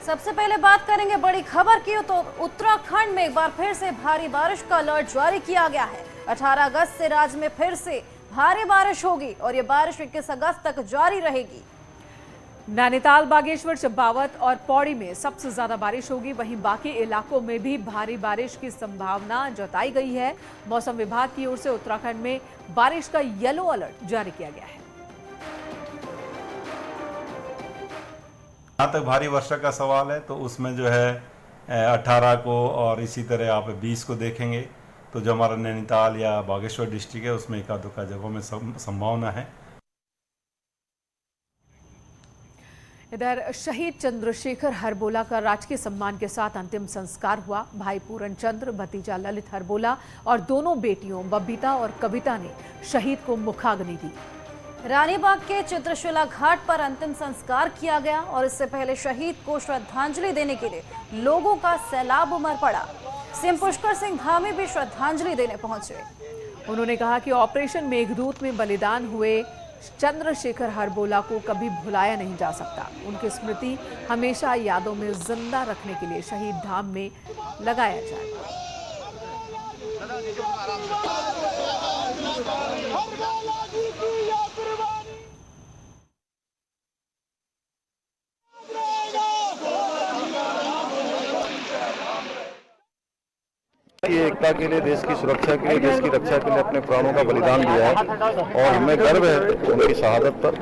सबसे पहले बात करेंगे बड़ी खबर की। तो उत्तराखंड में एक बार फिर से भारी बारिश का अलर्ट जारी किया गया है। 18 अगस्त से राज्य में फिर से भारी बारिश होगी और ये बारिश 21 अगस्त तक जारी रहेगी। नैनीताल, बागेश्वर, चंपावत और पौड़ी में सबसे ज्यादा बारिश होगी। वहीं बाकी इलाकों में भी भारी बारिश की संभावना जताई गई है। मौसम विभाग की ओर से उत्तराखंड में बारिश का येलो अलर्ट जारी किया गया है। जहाँ तक भारी वर्षा का सवाल है तो उसमें जो है 18 को और इसी तरह आप 20 को देखेंगे तो जो हमारा नैनीताल या बागेश्वर डिस्ट्रिक्ट है उसमें एकाध दुक्का जगहों में संभावना है। इधर शहीद चंद्रशेखर हरबोला का राजकीय सम्मान के साथ अंतिम संस्कार हुआ। भाई पूरन चंद्र, भतीजा ललित हरबोला और दोनों बेटियों बबीता और कविता ने शहीद को मुखाग्नि दी। रानीबाग के चित्रशिला घाट पर अंतिम संस्कार किया गया और इससे पहले शहीद को श्रद्धांजलि देने के लिए लोगों का सैलाब उमड़ पड़ा। सीएम पुष्कर सिंह धामी भी श्रद्धांजलि देने पहुंचे। उन्होंने कहा कि ऑपरेशन मेघदूत में बलिदान हुए चंद्रशेखर हरबोला को कभी भुलाया नहीं जा सकता। उनकी स्मृति हमेशा यादों में जिंदा रखने के लिए शहीद धाम में लगाया जाए। ये एकता के लिए, देश की सुरक्षा के लिए, देश की रक्षा के लिए अपने प्राणों का बलिदान दिया है और हमें गर्व है उनकी शहादत पर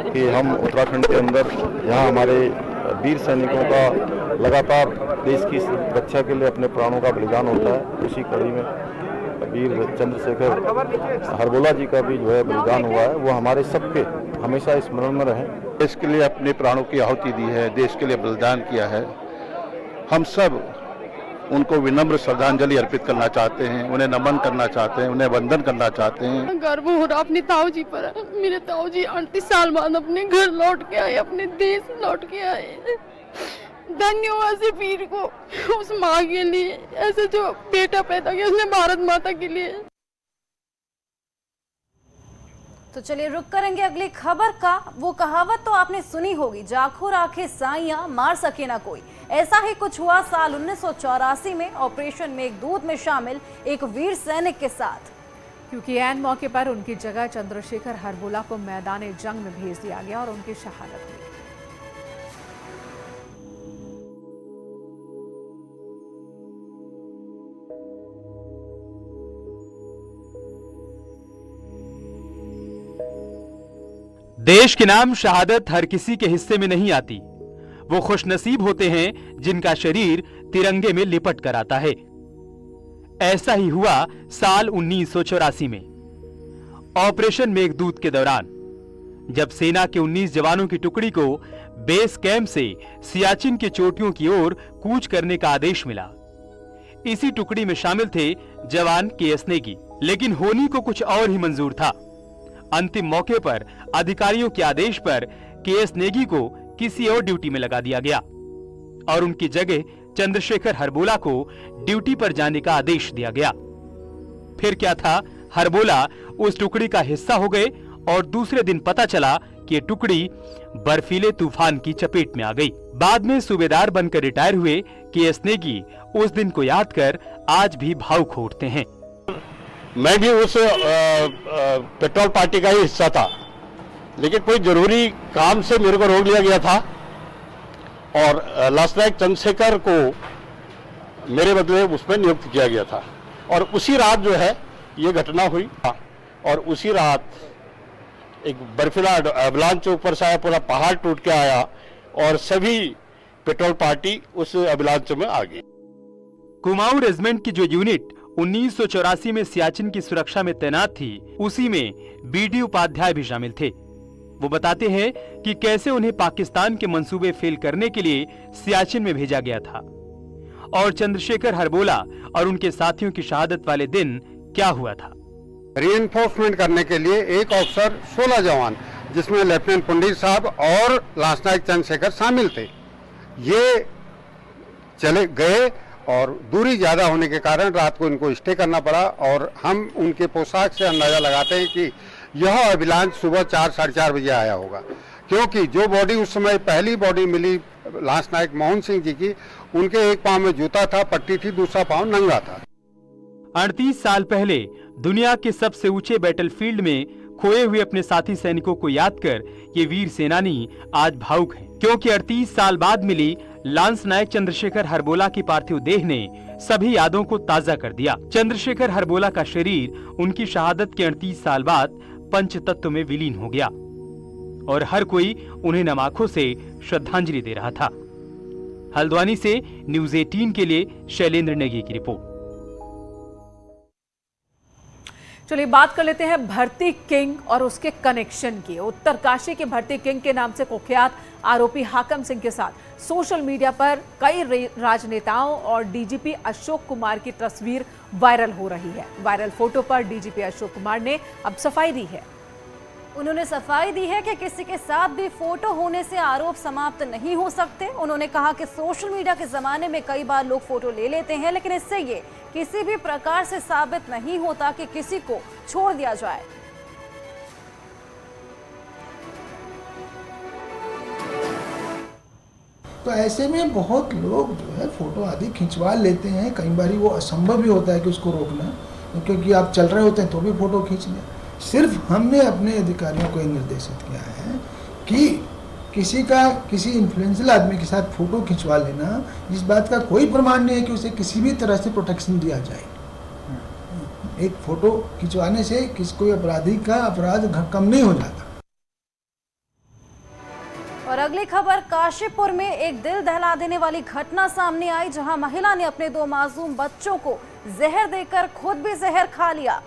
कि हम उत्तराखंड के अंदर यहाँ हमारे वीर सैनिकों का लगातार देश की रक्षा के लिए अपने प्राणों का बलिदान होता है। उसी कड़ी में वीर चंद्रशेखर हरबोला जी का भी जो है बलिदान हुआ है, वो हमारे सबके हमेशा स्मरण में रहे। देश के लिए अपने प्राणों की आहुति दी है, देश के लिए बलिदान किया है। हम सब उनको विनम्र श्रद्धांजलि अर्पित करना चाहते हैं, उन्हें नमन करना चाहते हैं, उन्हें वंदन करना चाहते हैं। गर्व हो रहा अपनी ताऊ जी पर। मेरे ताऊ जी 38 साल बाद अपने घर लौट के आए, अपने देश लौट के आए। धन्यवाद से वीर को, उस माँ के लिए, ऐसे जो बेटा पैदा किया उसने भारत माता के लिए। तो चलिए रुक करेंगे अगली खबर का। वो कहावत तो आपने सुनी होगी, जाखो राखे साइयां मार सके ना कोई। ऐसा ही कुछ हुआ साल 1984 में ऑपरेशन मेघदूत में शामिल एक वीर सैनिक के साथ, क्योंकि ऐन मौके पर उनकी जगह चंद्रशेखर हरबोला को मैदान जंग में भेज दिया गया और उनकी शहादत हुई। देश के नाम शहादत हर किसी के हिस्से में नहीं आती। वो खुशनसीब होते हैं जिनका शरीर तिरंगे में लिपट कर आता है। ऐसा ही हुआ साल 1984 में ऑपरेशन मेघदूत के दौरान, जब सेना के 19 जवानों की टुकड़ी को बेस कैंप से सियाचिन की चोटियों की ओर कूच करने का आदेश मिला। इसी टुकड़ी में शामिल थे जवान केएस नेगी, लेकिन होनी को कुछ और ही मंजूर था। अंतिम मौके पर अधिकारियों के आदेश पर केएस नेगी को किसी और ड्यूटी में लगा दिया गया और उनकी जगह चंद्रशेखर हरबोला को ड्यूटी पर जाने का आदेश दिया गया। फिर क्या था, हरबोला उस टुकड़ी का हिस्सा हो गए और दूसरे दिन पता चला कि ये टुकड़ी बर्फीले तूफान की चपेट में आ गई। बाद में सूबेदार बनकर रिटायर हुए केएस नेगी उस दिन को याद कर आज भी भावुक उठते हैं। मैं भी उस पेट्रोल पार्टी का ही हिस्सा था, लेकिन कोई जरूरी काम से मेरे को रोक लिया गया था और लास्ट नायक चंद्रशेखर को मेरे बदले उसमें नियुक्त किया गया था। और उसी रात जो है ये घटना हुई और उसी रात एक बर्फीला अवलांच ऊपर से आया, पूरा पहाड़ टूट के आया और सभी पेट्रोल पार्टी उस अवलांच में आ गई। कुमाऊं रेजिमेंट की जो यूनिट 1984 में सियाचिन की सुरक्षा में तैनात थी, उसी में बीडी उपाध्याय भी शामिल थे। वो बताते हैं कि कैसे उन्हें पाकिस्तान के मंसूबे फेल करने के लिए सियाचिन में भेजा गया था और चंद्रशेखर हरबोला और उनके साथियों की शहादत वाले दिन क्या हुआ था। रीइंफोर्समेंट करने के लिए एक ऑफिसर, 16 जवान, जिसमें लेफ्टिनेंट पंडित साहब और लास्ट नायक चंद्रशेखर शामिल थे, ये चले गए और दूरी ज़्यादा होने के कारण रात को इनको स्टे करना पड़ा। और हम उनके पोशाक से अंदाज़ा लगाते हैं कि यह अभिलांच सुबह 4 साढ़े 4 बजे आया होगा, क्योंकि जो बॉडी उस समय पहली बॉडी मिली लांस नायक मोहन सिंह जी की, उनके एक पांव में जूता था, पट्टी थी, दूसरा पांव नंगा था। 38 साल पहले दुनिया के सबसे ऊंचे बैटलफील्ड में खोए हुए अपने साथी सैनिकों को याद कर ये वीर सेनानी आज भावुक हैं, क्योंकि 38 साल बाद मिली लांस नायक चंद्रशेखर हरबोला की पार्थिव देह ने सभी यादों को ताजा कर दिया। चंद्रशेखर हरबोला का शरीर उनकी शहादत के 38 साल बाद पंचतत्व में विलीन हो गया और हर कोई उन्हें नम आंखों से श्रद्धांजलि दे रहा था। हल्द्वानी से न्यूज 18 के लिए शैलेंद्र नेगी की रिपोर्ट। चलिए बात कर लेते हैं भर्ती किंग और उसके कनेक्शन की। उत्तरकाशी के भर्ती किंग के नाम से कुख्यात आरोपी हाकम सिंह के साथ सोशल मीडिया पर कई राजनेताओं और डीजीपी अशोक कुमार की तस्वीर वायरल हो रही है। वायरल फोटो पर डीजीपी अशोक कुमार ने अब सफाई दी है। उन्होंने सफाई दी है कि किसी के साथ भी फोटो होने से आरोप समाप्त नहीं हो सकते। उन्होंने कहा कि सोशल मीडिया के जमाने में कई बार लोग फोटो ले लेते हैं, लेकिन इससे ये किसी भी प्रकार से साबित नहीं होता कि किसी को छोड़ दिया जाए। तो ऐसे में बहुत लोग जो है फोटो आदि खिंचवा लेते हैं। कई बार वो असंभव भी होता है कि उसको रोकना, क्योंकि आप चल रहे होते हैं तो भी फोटो खींच लें। सिर्फ हमने अपने अधिकारियों को निर्देशित किया है कि किसी इन्फ्लुएंशियल आदमी के साथ फोटो खिंचवा लेना, इस बात का कोई प्रमाण नहीं है कि उसे किसी भी तरह से प्रोटेक्शन दिया जाए। एक फोटो खिंचवाने से कोई अपराधी का अपराध कम नहीं हो जाता। और अगली खबर, काशीपुर में एक दिल दहला देने वाली घटना सामने आई, जहां महिला ने अपने 2 मासूम बच्चों को जहर देकर खुद भी जहर खा लिया।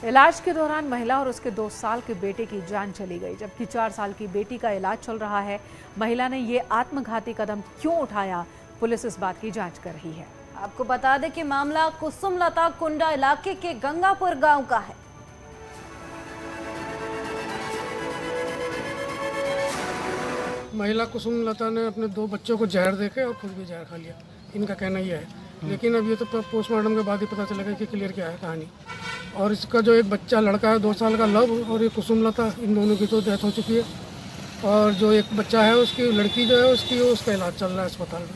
इलाज के दौरान महिला और उसके 2 साल के बेटे की जान चली गई, जबकि 4 साल की बेटी का इलाज चल रहा है। महिला ने ये आत्मघाती कदम क्यों उठाया, पुलिस इस बात की जांच कर रही है। आपको बता दें कि मामला कुसुमलता कुंडा इलाके के गंगापुर गांव का है। महिला कुसुमलता ने अपने 2 बच्चों को जहर देके और खुद भी जहर खा लिया, इनका कहना यह है। लेकिन अब ये तो पोस्टमार्टम के बाद ही पता चलेगा कि क्लियर क्या है कहानी। और इसका जो एक बच्चा लड़का है 2 साल का लव, और ये कुसुमलता, इन दोनों की तो डेथ हो चुकी है। और जो एक बच्चा है उसकी लड़की जो है उसका इलाज चल रहा है अस्पताल में।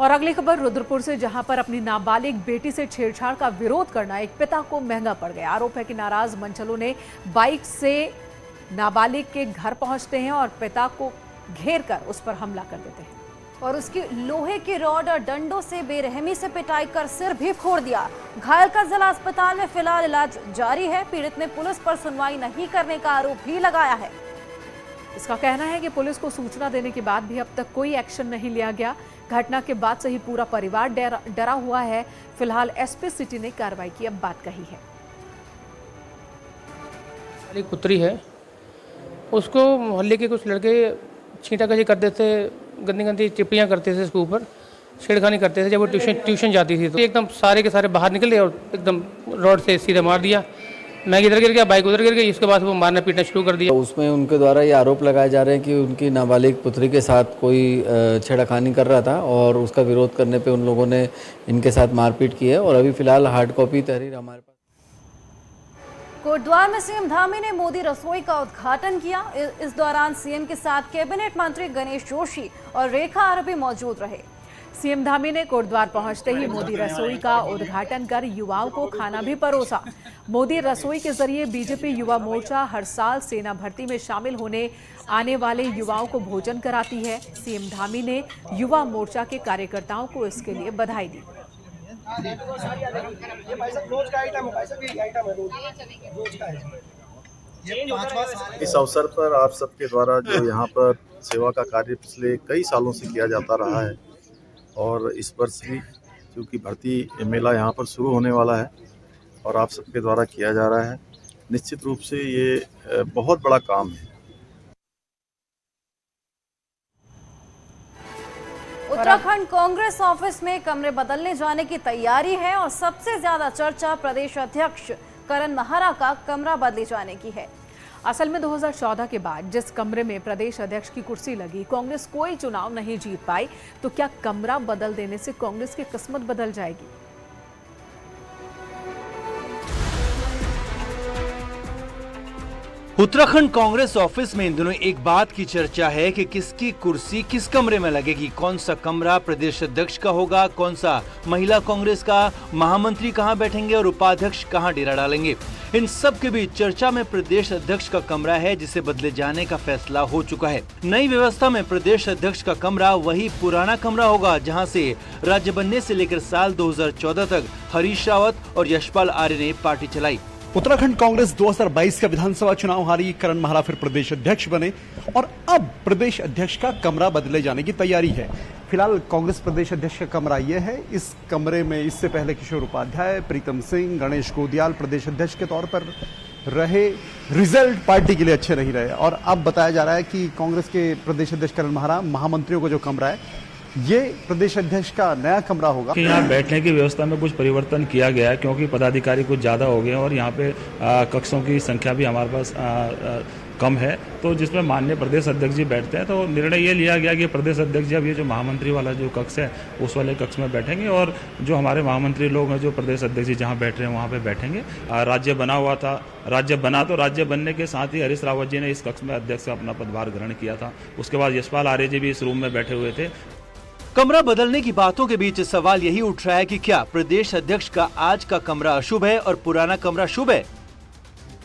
और अगली खबर रुद्रपुर से, जहां पर अपनी नाबालिग बेटी से छेड़छाड़ का विरोध करना एक पिता को महंगा पड़ गया। आरोप है कि नाराज मंचलों ने बाइक से नाबालिग के घर पहुंचते हैं और पिता को घेर कर उस पर हमला कर देते हैं और उसकी लोहे की रॉड और डंडों से बेरहमी से पिटाई कर सिर भी फोड़ दिया। घायल का जिला अस्पताल में फिलहाल इलाज जारी है। पीड़ित ने पुलिस पर सुनवाई नहीं करने का आरोप भी लगाया है। इसका कहना है कि पुलिस को सूचना देने के बाद भी अब तक कोई एक्शन नहीं लिया गया। घटना के बाद से ही पूरा परिवार डरा हुआ है। फिलहाल एसपी सिटी ने कार्रवाई की अब बात कही है। एक पुत्री है, उसको मोहल्ले के कुछ लड़के छींटाकशी करते थे, गंदी गंदी टिप्पणियाँ करते थे, उसके ऊपर छेड़खानी करते थे। जब वो ट्यूशन जाती थी तो एकदम सारे के सारे बाहर निकले और एकदम रोड से सीधे मार दिया। मैं इधर गिर गया, बाइक उधर गिर गई। उसके बाद वो मारना पीटना शुरू कर दिया। उसमें उनके द्वारा ये आरोप लगाए जा रहे हैं कि उनकी नाबालिग पुत्री के साथ कोई छेड़खानी कर रहा था और उसका विरोध करने पे उन लोगों ने इनके साथ मारपीट की है। और अभी फिलहाल हार्ड कॉपी तहरीर हमारे पास। कोटद्वार में सीएम धामी ने मोदी रसोई का उद्घाटन किया। इस दौरान सीएम के साथ कैबिनेट मंत्री गणेश जोशी और रेखा आरबी मौजूद रहे। सीएम धामी ने कोटद्वार पहुंचते ही मोदी रसोई का उद्घाटन कर युवाओं को खाना भी परोसा। मोदी रसोई के जरिए बीजेपी युवा मोर्चा हर साल सेना भर्ती में शामिल होने आने वाले युवाओं को भोजन कराती है। सीएम धामी ने युवा मोर्चा के कार्यकर्ताओं को इसके लिए बधाई दी। इस अवसर पर आप सबके द्वारा जो यहाँ पर सेवा का कार्य पिछले कई सालों से किया जाता रहा है और इस वर्ष भी क्योंकि भर्ती मेला यहाँ पर शुरू होने वाला है और आप सबके द्वारा किया जा रहा है, निश्चित रूप से ये बहुत बड़ा काम है। उत्तराखंड कांग्रेस ऑफिस में कमरे बदलने जाने की तैयारी है और सबसे ज्यादा चर्चा प्रदेश अध्यक्ष करण महारा का कमरा बदले जाने की है। असल में 2014 के बाद जिस कमरे में प्रदेश अध्यक्ष की कुर्सी लगी, कांग्रेस कोई चुनाव नहीं जीत पाई, तो क्या कमरा बदल देने से कांग्रेस की किस्मत बदल जाएगी? उत्तराखंड कांग्रेस ऑफिस में इन दिनों एक बात की चर्चा है कि किसकी कुर्सी किस कमरे में लगेगी, कौन सा कमरा प्रदेश अध्यक्ष का होगा, कौन सा महिला कांग्रेस का, महामंत्री कहां बैठेंगे और उपाध्यक्ष कहां डेरा डालेंगे। इन सब के बीच चर्चा में प्रदेश अध्यक्ष का कमरा है, जिसे बदले जाने का फैसला हो चुका है। नई व्यवस्था में प्रदेश अध्यक्ष का कमरा वही पुराना कमरा होगा जहां से राज्य बनने से लेकर साल 2014 तक हरीश रावत और यशपाल आर्य ने पार्टी चलाई। उत्तराखंड कांग्रेस 2022 का विधानसभा चुनाव हारी, करण महारा फिर प्रदेश अध्यक्ष बने और अब प्रदेश अध्यक्ष का कमरा बदले जाने की तैयारी है। फिलहाल कांग्रेस प्रदेश अध्यक्ष का कमरा यह है। इस कमरे में इससे पहले किशोर उपाध्याय, प्रीतम सिंह, गणेश गोदियाल प्रदेश अध्यक्ष के तौर पर रहे। रिजल्ट पार्टी के लिए अच्छे नहीं रहे और अब बताया जा रहा है कि कांग्रेस के प्रदेश अध्यक्ष करण महारा, महामंत्रियों का जो कमरा है ये प्रदेश अध्यक्ष का नया कमरा होगा। यहाँ बैठने की व्यवस्था में कुछ परिवर्तन किया गया है क्योंकि पदाधिकारी कुछ ज़्यादा हो गए और यहाँ पे कक्षों की संख्या भी हमारे पास कम है, तो जिसमें माननीय प्रदेश अध्यक्ष जी बैठते हैं। तो निर्णय ये लिया गया कि प्रदेश अध्यक्ष जी अब ये जो महामंत्री वाला जो कक्ष है उस वाले कक्ष में बैठेंगे और जो हमारे महामंत्री लोग हैं, जो प्रदेश अध्यक्ष जी जहाँ बैठ रहे हैं वहाँ पे बैठेंगे। राज्य बना हुआ था, राज्य बना तो राज्य बनने के साथ ही हरीश रावत जी ने इस कक्ष में अध्यक्ष का अपना पदभार ग्रहण किया था। उसके बाद यशपाल आर्य जी भी इस रूम में बैठे हुए थे। कमरा बदलने की बातों के बीच सवाल यही उठ रहा है कि क्या प्रदेश अध्यक्ष का आज का कमरा अशुभ है और पुराना कमरा शुभ है।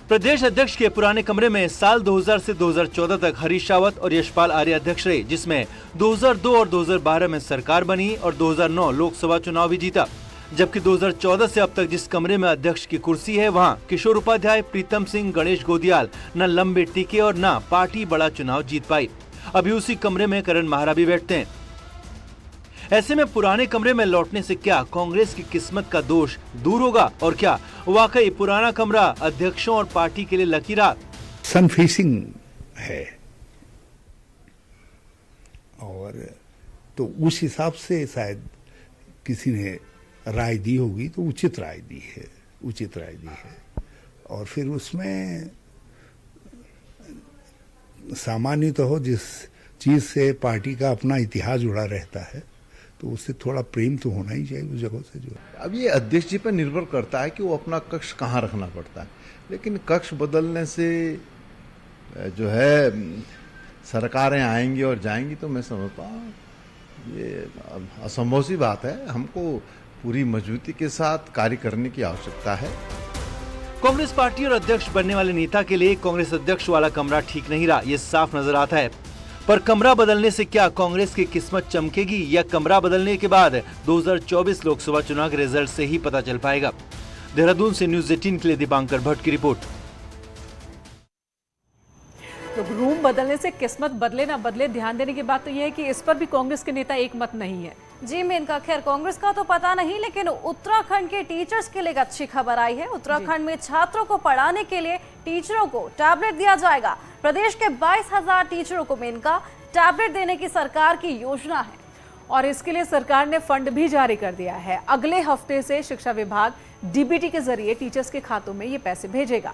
प्रदेश अध्यक्ष के पुराने कमरे में साल 2000 से 2014 तक हरीश रावत और यशपाल आर्य अध्यक्ष रहे, जिसमें 2002 और 2012 में सरकार बनी और 2009 लोकसभा चुनाव भी जीता। जबकि 2014 से अब तक जिस कमरे में अध्यक्ष की कुर्सी है वहां किशोर उपाध्याय, प्रीतम सिंह, गणेश गोदियाल न लंबे टिके और न पार्टी बड़ा चुनाव जीत पाई। अभी उसी कमरे में करण महारा भी बैठते हैं। ऐसे में पुराने कमरे में लौटने से क्या कांग्रेस की किस्मत का दोष दूर होगा और क्या वाकई पुराना कमरा अध्यक्षों और पार्टी के लिए लकी रात? सन फेसिंग है और तो उस हिसाब से शायद किसी ने राय दी होगी, तो उचित राय दी है और फिर उसमें सामान्यतः हो जिस चीज से पार्टी का अपना इतिहास जुड़ा रहता है तो उससे थोड़ा प्रेम तो होना ही चाहिए उस जगह से। जो अब ये अध्यक्ष जी पर निर्भर करता है कि वो अपना कक्ष कहाँ रखना पड़ता है, लेकिन कक्ष बदलने से जो है सरकारें आएंगी और जाएंगी तो मैं समझता हूँ ये असंभव सी बात है। हमको पूरी मजबूती के साथ कार्य करने की आवश्यकता है। कांग्रेस पार्टी और अध्यक्ष बनने वाले नेता के लिए कांग्रेस अध्यक्ष वाला कमरा ठीक नहीं रहा, ये साफ नजर आता है। पर कमरा बदलने से क्या कांग्रेस की किस्मत चमकेगी या कमरा बदलने के बाद 2024 लोकसभा चुनाव के रिजल्ट से ही पता चल पाएगा। देहरादून से न्यूज़ 18 के लिए दीपांकर भट्ट की रिपोर्ट। तो रूम बदलने से किस्मत बदले ना बदले, ध्यान देने की बात तो यह है कि इस पर भी कांग्रेस के नेता एक मत नहीं है। जी मेनका, खैर कांग्रेस का तो पता नहीं, लेकिन उत्तराखंड के टीचर्स के लिए एक अच्छी खबर आई है। उत्तराखंड में छात्रों को पढ़ाने के लिए टीचरों को टैबलेट दिया जाएगा। प्रदेश के 22,000 टीचरों को मेनका टैबलेट देने की सरकार की योजना है और इसके लिए सरकार ने फंड भी जारी कर दिया है। अगले हफ्ते से शिक्षा विभाग डीबीटी के जरिए टीचर्स के खातों में ये पैसे भेजेगा।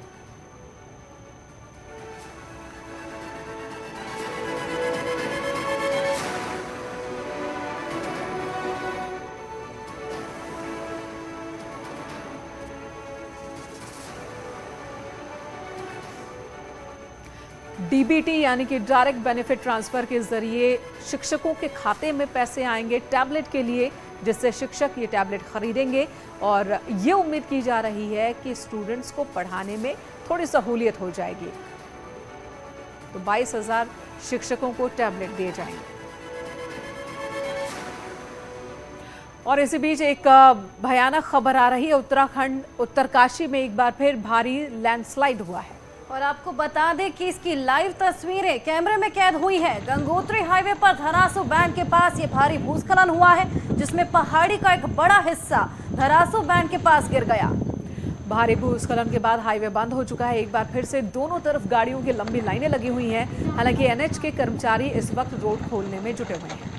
डीबीटी यानी कि डायरेक्ट बेनिफिट ट्रांसफर के जरिए शिक्षकों के खाते में पैसे आएंगे टैबलेट के लिए, जिससे शिक्षक ये टैबलेट खरीदेंगे और ये उम्मीद की जा रही है कि स्टूडेंट्स को पढ़ाने में थोड़ी सहूलियत हो जाएगी। तो 22,000 शिक्षकों को टैबलेट दिए जाएंगे। और इसी बीच एक भयानक खबर आ रही है। उत्तराखंड उत्तरकाशी में एक बार फिर भारी लैंडस्लाइड हुआ है और आपको बता दें कि इसकी लाइव तस्वीरें कैमरे में कैद हुई है। गंगोत्री हाईवे पर धरासू बैंड के पास ये भारी भूस्खलन हुआ है, जिसमें पहाड़ी का एक बड़ा हिस्सा धरासू बैंड के पास गिर गया। भारी भूस्खलन के बाद हाईवे बंद हो चुका है। एक बार फिर से दोनों तरफ गाड़ियों की लंबी लाइनें लगी हुई हैं। हालांकि एनएच के कर्मचारी इस वक्त रोड खोलने में जुटे हुए हैं।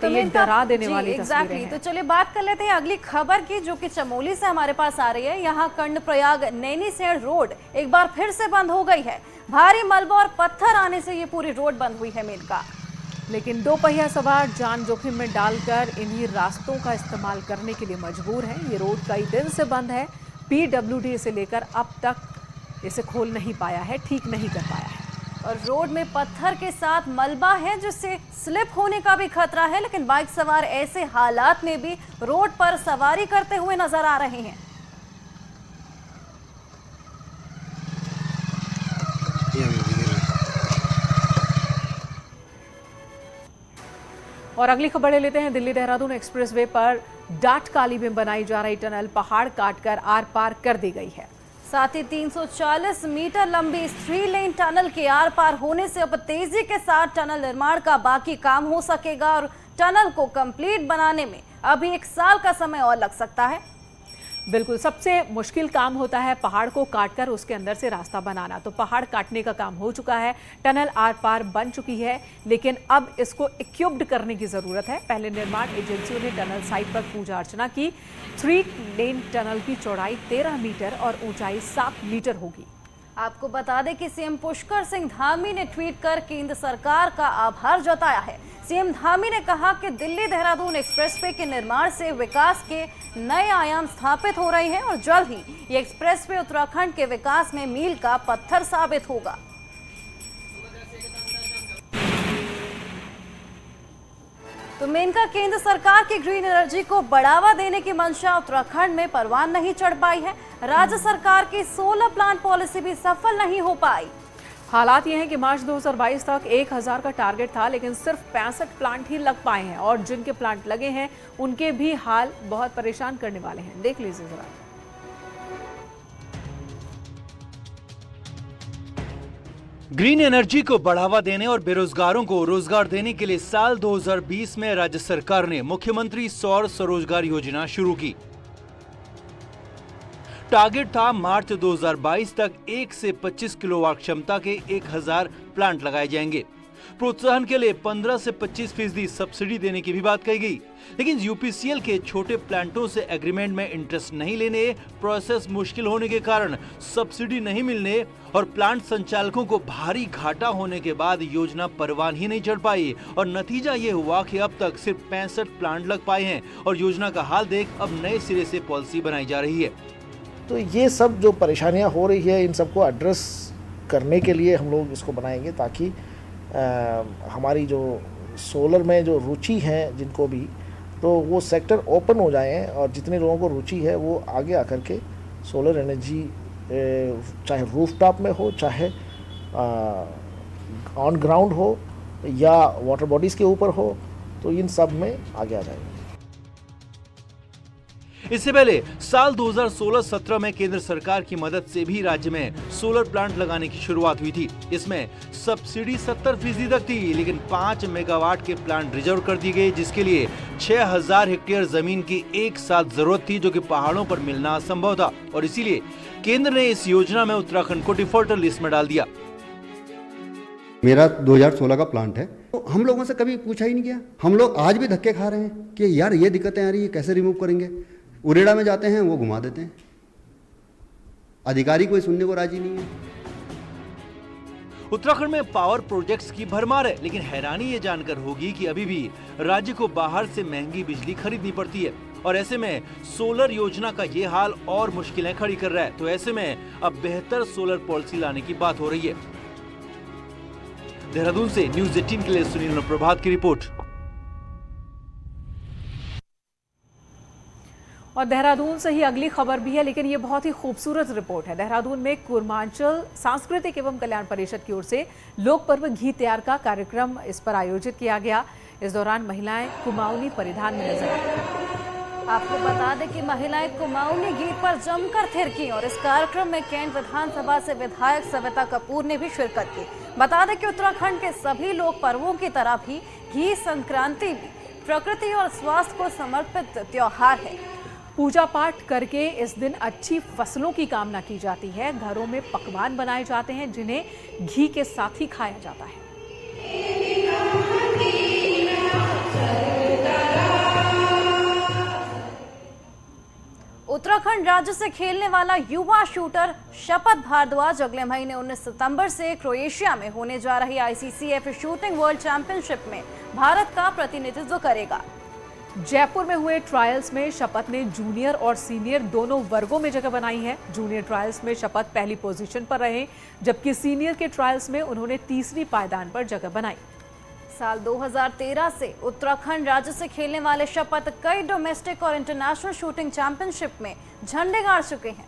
तो ये डरा देने वाली एग्जैक्टली। तस्वीरें तो हैं। चलिए बात कर लेते हैं अगली खबर की, जो कि चमोली से हमारे पास आ रही है। यहाँ कर्णप्रयाग नैनीसैण रोड एक बार फिर से बंद हो गई है। भारी मलबा और पत्थर आने से ये पूरी रोड बंद हुई है मेनका। लेकिन दो पहिया सवार जान जोखिम में डालकर इन्हीं रास्तों का इस्तेमाल करने के लिए मजबूर हैं। ये रोड कई दिन से बंद है। PWD इसे लेकर अब तक इसे खोल नहीं पाया है, ठीक नहीं कर पाया है। और रोड में पत्थर के साथ मलबा है, जिससे स्लिप होने का भी खतरा है। लेकिन बाइक सवार ऐसे हालात में भी रोड पर सवारी करते हुए नजर आ रहे हैं। और अगली खबर ले लेते हैं। दिल्ली देहरादून एक्सप्रेसवे पर डाटकाली में बनाई जा रही टनल पहाड़ काटकर आर पार कर दी गई है। साथ ही 340 मीटर लंबी 3 लेन टनल के आर पार होने से अब तेजी के साथ टनल निर्माण का बाकी काम हो सकेगा और टनल को कंप्लीट बनाने में अभी 1 साल का समय और लग सकता है। बिल्कुल, सबसे मुश्किल काम होता है पहाड़ को काटकर उसके अंदर से रास्ता बनाना। तो पहाड़ काटने का काम हो चुका है, टनल आर पार बन चुकी है, लेकिन अब इसको इक्विप्ड करने की जरूरत है। पहले निर्माण एजेंसियों ने टनल साइट पर पूजा अर्चना की। 3 लेन टनल की चौड़ाई 13 मीटर और ऊंचाई 7 मीटर होगी। आपको बता दें कि सीएम पुष्कर सिंह धामी ने ट्वीट कर केंद्र सरकार का आभार जताया है। सीएम धामी ने कहा कि दिल्ली देहरादून एक्सप्रेसवे के निर्माण से विकास के नए आयाम स्थापित हो रहे हैं और जल्द ही ये एक्सप्रेसवे उत्तराखंड के विकास में मील का पत्थर साबित होगा। तो मेनका केंद्र सरकार की ग्रीन एनर्जी को बढ़ावा देने की मंशा उत्तराखंड में परवान नहीं चढ़ पाई है। राज्य सरकार की सोलर प्लांट पॉलिसी भी सफल नहीं हो पाई। हालात ये हैं कि मार्च 2022 तक 1000 का टारगेट था, लेकिन सिर्फ 65 प्लांट ही लग पाए हैं और जिनके प्लांट लगे हैं उनके भी हाल बहुत परेशान करने वाले हैं। देख लीजिए जरा। ग्रीन एनर्जी को बढ़ावा देने और बेरोजगारों को रोजगार देने के लिए साल 2020 में राज्य सरकार ने मुख्यमंत्री सौर स्वरोजगार योजना शुरू की। टारगेट था मार्च 2022 तक 1 से 25 किलोवाट क्षमता के 1000 प्लांट लगाए जाएंगे। प्रोत्साहन के लिए 15 से 25% सब्सिडी देने की भी बात कही गई, लेकिन यूपीसीएल के छोटे प्लांटों से एग्रीमेंट में इंटरेस्ट नहीं लेने, प्रोसेस मुश्किल होने के कारण सब्सिडी नहीं मिलने और प्लांट संचालकों को भारी घाटा होने के बाद योजना परवान ही नहीं चढ़ पाई और नतीजा ये हुआ कि अब तक सिर्फ 65 प्लांट लग पाए हैं और योजना का हाल देख अब नए सिरे से पॉलिसी बनाई जा रही है। तो ये सब जो परेशानियां हो रही है, इन सबको एड्रेस करने के लिए हम लोग इसको बनाएंगे, ताकि हमारी जो सोलर में जो रुचि है जिनको भी, तो वो सेक्टर ओपन हो जाए और जितने लोगों को रुचि है वो आगे आकर के सोलर एनर्जी चाहे रूफटॉप में हो, चाहे ऑन ग्राउंड हो या वाटर बॉडीज़ के ऊपर हो, तो इन सब में आगे आ जाएंगे। इससे पहले साल 2016-17 में केंद्र सरकार की मदद से भी राज्य में सोलर प्लांट लगाने की शुरुआत हुई थी। इसमें सब्सिडी 70% तक थी, लेकिन 5 मेगावाट के प्लांट रिजर्व कर दिए गए, जिसके लिए 6000 हेक्टेयर जमीन की एक साथ जरूरत थी, जो कि पहाड़ों पर मिलना असंभव था और इसीलिए केंद्र ने इस योजना में उत्तराखंड को डिफॉल्टर लिस्ट में डाल दिया। मेरा 2016 का प्लांट है, तो हम लोगों से कभी पूछा ही नहीं गया। हम लोग आज भी धक्के खा रहे हैं कि यार ये दिक्कतें आ रही है, कैसे रिमूव करेंगे। उरेडा में जाते हैं, वो घुमा देते हैं, अधिकारी कोई सुनने को राजी नहीं है। उत्तराखंड में पावर प्रोजेक्ट्स की भरमार है, लेकिन हैरानी ये जानकर होगी कि अभी भी राज्य को बाहर से महंगी बिजली खरीदनी पड़ती है और ऐसे में सोलर योजना का ये हाल और मुश्किलें खड़ी कर रहा है। तो ऐसे में अब बेहतर सोलर पॉलिसी लाने की बात हो रही है। देहरादून से न्यूज़ 18 के लिए सुनील प्रभात की रिपोर्ट। और देहरादून से ही अगली खबर भी है, लेकिन ये बहुत ही खूबसूरत रिपोर्ट है। देहरादून में कूर्मांचल सांस्कृतिक एवं कल्याण परिषद की ओर से लोक पर्व घी तैयार का कार्यक्रम इस पर आयोजित किया गया। इस दौरान महिलाएं कुमाऊनी परिधान में नजर आई। आपको बता दें कि महिलाएं कुमाऊनी गीत पर जमकर थिरकी और इस कार्यक्रम में कैंट विधानसभा से विधायक सविता कपूर ने भी शिरकत की। बता दें कि उत्तराखंड के सभी लोक पर्वों की तरह भी घी संक्रांति भी प्रकृति और स्वास्थ्य को समर्पित त्योहार है। पूजा पाठ करके इस दिन अच्छी फसलों की कामना की जाती है। घरों में पकवान बनाए जाते हैं जिन्हें घी के साथ ही खाया जाता है। उत्तराखंड राज्य से खेलने वाला युवा शूटर शपथ भारद्वाज अगले महीने 19 सितंबर से क्रोएशिया में होने जा रही ICCF शूटिंग वर्ल्ड चैंपियनशिप में भारत का प्रतिनिधित्व करेगा। जयपुर में हुए ट्रायल्स में शपथ ने जूनियर और सीनियर दोनों वर्गों में जगह बनाई है। जूनियर ट्रायल्स में शपथ पहली पोजीशन पर रहे, जबकि सीनियर के ट्रायल्स में उन्होंने तीसरी पायदान पर जगह बनाई। साल 2013 से उत्तराखंड राज्य से खेलने वाले शपथ कई डोमेस्टिक और इंटरनेशनल शूटिंग चैंपियनशिप में झंडे गाड़ चुके हैं।